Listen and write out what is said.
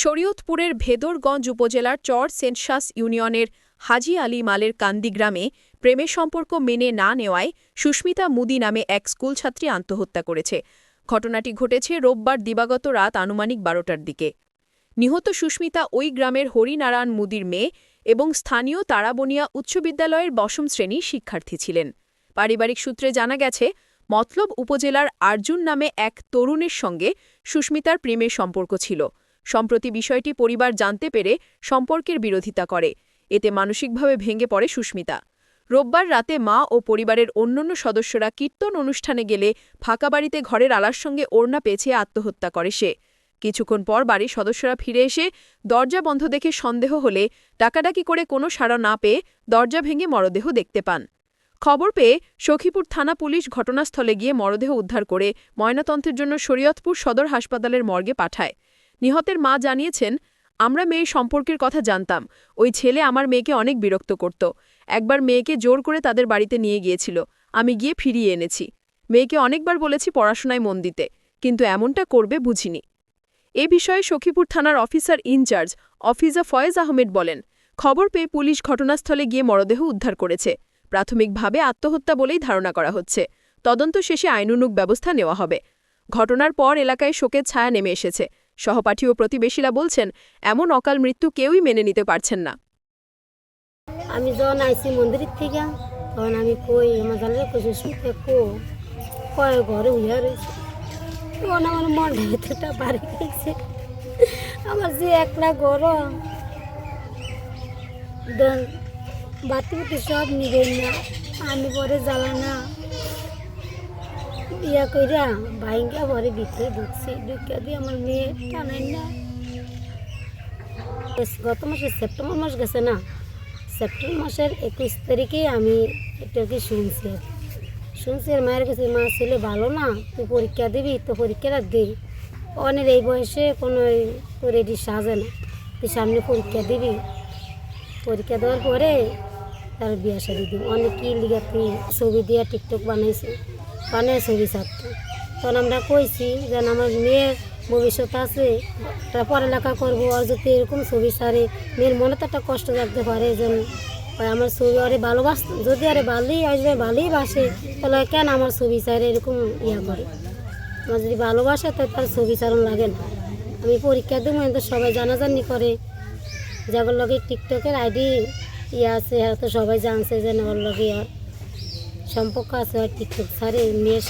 শরীয়তপুরের ভেদরগঞ্জ উপজেলার চর সেন্টসাস ইউনিয়নের হাজী আলী মালের কান্দি গ্রামে প্রেমের সম্পর্ক মেনে না নেওয়ায় সুস্মিতা মুদি নামে এক স্কুলছাত্রী আত্মহত্যা করেছে। ঘটনাটি ঘটেছে রোববার দিবাগত রাত আনুমানিক ১২টার দিকে। নিহত সুস্মিতা ওই গ্রামের হরিনারায়ণ মুদির মেয়ে এবং স্থানীয় তারাবনিয়া উচ্চ বিদ্যালয়ের ৮ম শ্রেণীর শিক্ষার্থী ছিলেন। পারিবারিক সূত্রে জানা গেছে, মতলব উপজেলার আরজুন নামে এক তরুণের সঙ্গে সুস্মিতার প্রেমের সম্পর্ক ছিল। সম্প্রতি বিষয়টি পরিবার জানতে পেরে সম্পর্কের বিরোধিতা করে। এতে মানসিকভাবে ভেঙে পড়ে সুস্মিতা। রোববার রাতে মা ও পরিবারের অন্যান্য সদস্যরা কীর্তন অনুষ্ঠানে গেলে ফাঁকা বাড়িতে ঘরের আলার সঙ্গে ওড়না পেঁচিয়ে আত্মহত্যা করে সে। কিছুক্ষণ পর বাড়ির সদস্যরা ফিরে এসে দরজা বন্ধ দেখে সন্দেহ হলে ডাকাডাকি করে কোনো সাড়া না পেয়ে দরজা ভেঙে মরদেহ দেখতে পান। খবর পেয়ে সখীপুর থানা পুলিশ ঘটনাস্থলে গিয়ে মরদেহ উদ্ধার করে ময়নাতদন্তের জন্য শরীয়তপুর সদর হাসপাতালের মর্গে পাঠায়। নিহতের মা জানিয়েছেন, আমরা মেয়ের সম্পর্কের কথা জানতাম। ওই ছেলে আমার মেয়েকে অনেক বিরক্ত করত। একবার মেয়েকে জোর করে তাদের বাড়িতে নিয়ে গিয়েছিল। আমি গিয়ে ফিরিয়ে এনেছি। মেয়েকে অনেকবার বলেছি পড়াশোনায় মন দিতে, কিন্তু এমনটা করবে বুঝিনি। এ বিষয়ে সখীপুর থানার অফিসার ইনচার্জ অফিজা ফয়েজ আহমেদ বলেন, খবর পেয়ে পুলিশ ঘটনাস্থলে গিয়ে মরদেহ উদ্ধার করেছে। প্রাথমিকভাবে আত্মহত্যা বলেই ধারণা করা হচ্ছে। তদন্ত শেষে আইনানুগ ব্যবস্থা নেওয়া হবে। ঘটনার পর এলাকায় শোকের ছায়া নেমে এসেছে। সহপাঠী ও প্রতিবেশীরা বলছেন, এমন অকাল মৃত্যু কেউই মেনে নিতে পারছেন না। আমি যখন আইসি মন্দিরের থেকে, তখন আমি কই আমার জানলে শুনতে কয় ঘরে উইয়া রয়েছে। তখন আমার মনটা এতটা বাড়ি গেছে। আমার যে একলা গরম বাতি বুতি সব নিবেন না, আমি পরে জ্বালা না ইয়া কইরা ভাইঙ্গা পরে ভিতরে ঢুকছি। ঢুকিয়া দিয়ে আমার মেয়ে টানাই না। গত মাসে সেপ্টেম্বর মাস গেছে না, সেপ্টেম্বর মাসের 21 তারিখে আমি এটাকে শুনছি আর মায়ের কাছে, মা ছেলে ভালো না, তুই পরীক্ষা দিবি, তো পরীক্ষাটা দে। অনেক এই বয়সে কোনো রেডি সাজে না, তুই সামনে পরীক্ষা দিবি। পরীক্ষা দেওয়ার পরে তার বিয়া শাদি দিব। অনেক কি লিগা তুই ছবি দিয়া টিকটক বানায় ছবি ছাড়তো। তখন আমরা কইছি যে আমার মেয়ের ভবিষ্যৎ আছে, তারা পড়ালেখা করবো, আর যদি এরকম ছবি ছাড়ে মেয়ের মনে তো একটা কষ্ট লাগতে পারে। যেন আমার ছবি আরে ভালোবাসত, যদি আরে ভালোই বাসে, তাহলে কেন আমার ছবি ছাড়ে এরকম ইয়া করে। আমার যদি ভালোবাসে তাই তার ছবি ছাড়ন লাগে না। আমি পরীক্ষা দেবো, কিন্তু সবাই জানাজানি করে, যাবার লগে টিকটকের আইডি ইয়ে আছে, তো সবাই জানছে যে ওর লগে সম্পর্ক আছে, আর টিকটক ছাড়ে মেয়ের